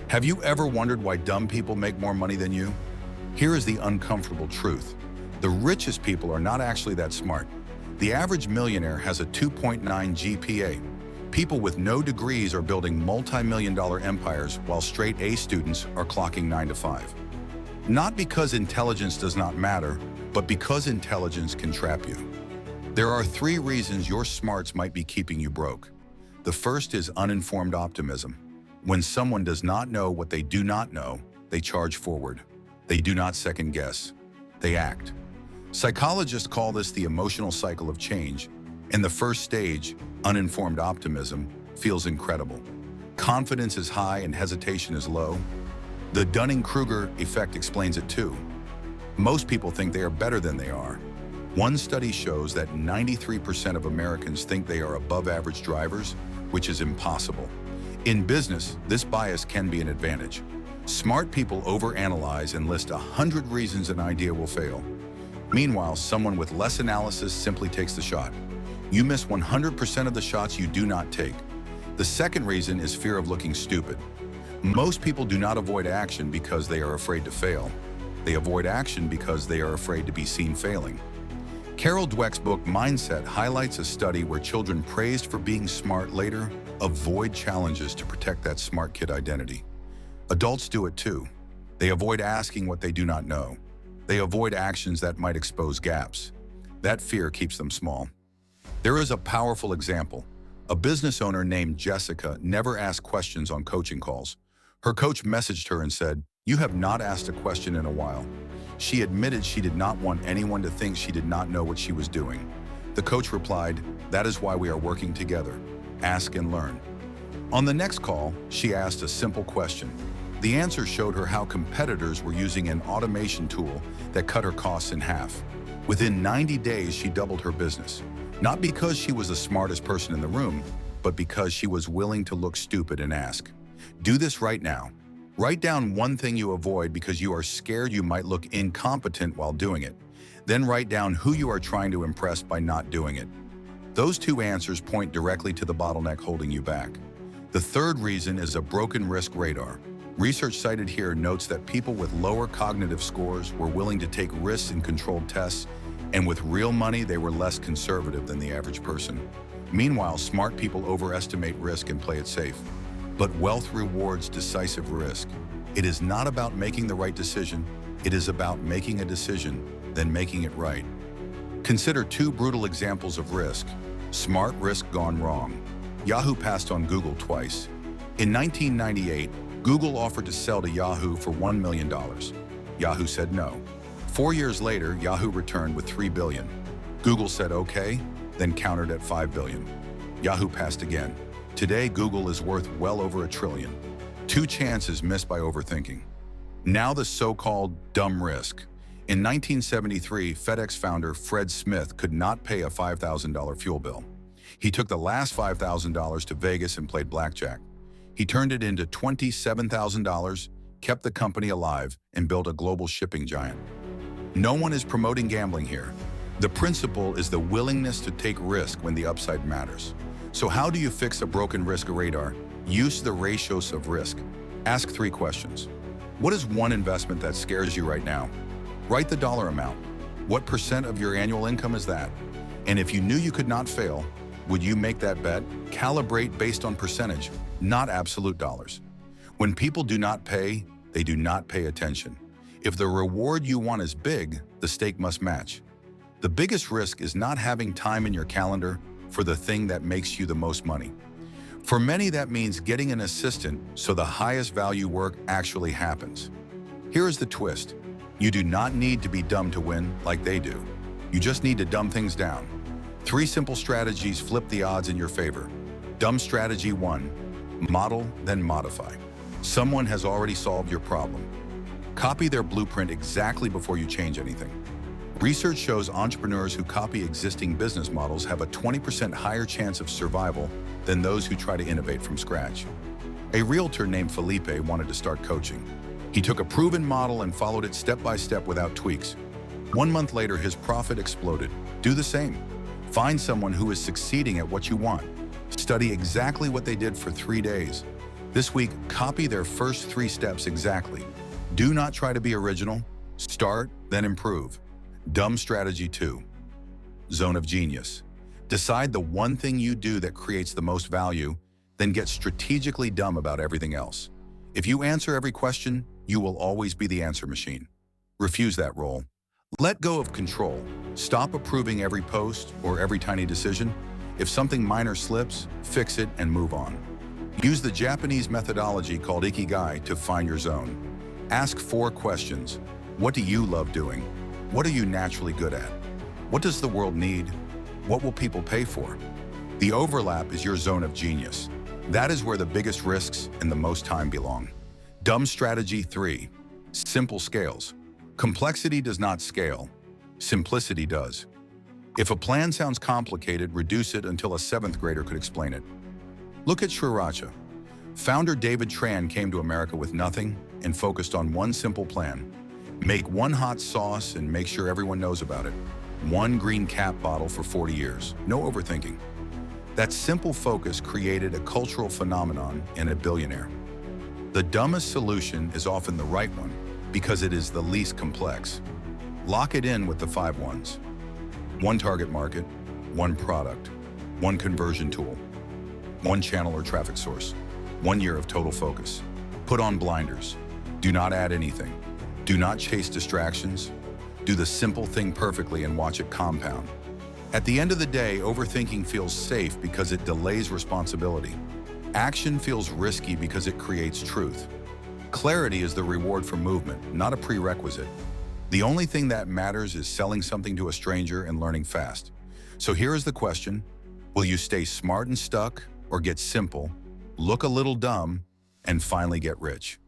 Have you ever wondered why dumb people make more money than you? Here is the uncomfortable truth. The richest people are not actually that smart. The average millionaire has a 2.9 GPA. People with no degrees are building multi-million-dollar empires while straight A students are clocking 9 to 5. Not because intelligence does not matter, but because intelligence can trap you. There are 3 reasons your smarts might be keeping you broke. The first is uninformed optimism. When someone does not know what they do not know, they charge forward. They do not second guess. They act. Psychologists call this the emotional cycle of change. In the first stage, uninformed optimism feels incredible. Confidence is high and hesitation is low. The Dunning Kruger effect explains it too. Most people think they are better than they are. One study shows that 93% of Americans think they are above average drivers, which is impossible. In business, this bias can be an advantage. Smart people overanalyze and list 100 reasons an idea will fail. Meanwhile, someone with less analysis simply takes the shot. You miss 100% of the shots you do not take. The second reason is fear of looking stupid. Most people do not avoid action because they are afraid to fail. They avoid action because they are afraid to be seen failing. Carol Dweck's book Mindset highlights a study where children praised for being smart later avoid challenges to protect that smart kid identity. Adults do it too. They avoid asking what they do not know. They avoid actions that might expose gaps. That fear keeps them small. There is a powerful example. A business owner named Jessica never asked questions on coaching calls. Her coach messaged her and said, "You have not asked a question in a while." She admitted she did not want anyone to think she did not know what she was doing. The coach replied, "That is why we are working together. Ask and learn." On the next call, she asked a simple question. The answer showed her how competitors were using an automation tool that cut her costs in half. Within 90 days, she doubled her business. Not because she was the smartest person in the room, but because she was willing to look stupid and ask. Do this right now. Write down one thing you avoid because you are scared you might look incompetent while doing it. Then write down who you are trying to impress by not doing it. Those 2 answers point directly to the bottleneck holding you back. The third reason is a broken risk radar. Research cited here notes that people with lower cognitive scores were willing to take risks in controlled tests, and with real money, they were less conservative than the average person. Meanwhile, smart people overestimate risk and play it safe. But wealth rewards decisive risk. It is not about making the right decision. It is about making a decision, then making it right. Consider 2 brutal examples of risk. Smart risk gone wrong. Yahoo passed on Google twice. In 1998, Google offered to sell to Yahoo for $1 million. Yahoo said no. 4 years later, Yahoo returned with $3 billion. Google said okay, then countered at $5 billion. Yahoo passed again. Today, Google is worth well over $1 trillion. 2 chances missed by overthinking. Now the so-called dumb risk. In 1973, FedEx founder Fred Smith could not pay a $5,000 fuel bill. He took the last $5,000 to Vegas and played blackjack. He turned it into $27,000, kept the company alive, and built a global shipping giant. No one is promoting gambling here. The principle is the willingness to take risk when the upside matters. So how do you fix a broken risk radar? Use the ratios of risk. Ask 3 questions. What is one investment that scares you right now? Write the dollar amount. What % of your annual income is that? And if you knew you could not fail, would you make that bet? Calibrate based on percentage, not absolute dollars. When people do not pay, they do not pay attention. If the reward you want is big, the stake must match. The biggest risk is not having time in your calendar for the thing that makes you the most money. For many, that means getting an assistant so the highest value work actually happens. Here is the twist. You do not need to be dumb to win like they do. You just need to dumb things down. 3 simple strategies flip the odds in your favor. Dumb strategy 1, model, then modify. Someone has already solved your problem. Copy their blueprint exactly before you change anything. Research shows entrepreneurs who copy existing business models have a 20% higher chance of survival than those who try to innovate from scratch. A realtor named Felipe wanted to start coaching. He took a proven model and followed it step by step without tweaks. 1 month later, his profit exploded. Do the same. Find someone who is succeeding at what you want. Study exactly what they did for 3 days. This week, copy their first 3 steps exactly. Do not try to be original. Start, then improve. Dumb strategy 2. Zone of genius. Decide the one thing you do that creates the most value, then get strategically dumb about everything else. If you answer every question, you will always be the answer machine. Refuse that role. Let go of control. Stop approving every post or every tiny decision. If something minor slips, fix it and move on. Use the Japanese methodology called ikigai to find your zone. Ask 4 questions. What do you love doing? What are you naturally good at? What does the world need? What will people pay for? The overlap is your zone of genius. That is where the biggest risks and the most time belong. Dumb strategy 3. Simple scales. Complexity does not scale. Simplicity does. If a plan sounds complicated, reduce it until a 7th grader could explain it. Look at Sriracha. Founder David Tran came to America with nothing and focused on one simple plan. Make one hot sauce and make sure everyone knows about it. One green cap bottle for 40 years. No overthinking. That simple focus created a cultural phenomenon and a billionaire. The dumbest solution is often the right one because it is the least complex. Lock it in with the 5 ones. One target market, one product, one conversion tool, one channel or traffic source, 1 year of total focus. Put on blinders. Do not add anything. Do not chase distractions. Do the simple thing perfectly and watch it compound. At the end of the day, overthinking feels safe because it delays responsibility. Action feels risky because it creates truth. Clarity is the reward for movement, not a prerequisite. The only thing that matters is selling something to a stranger and learning fast. So here is the question: will you stay smart and stuck, or get simple, look a little dumb, and finally get rich?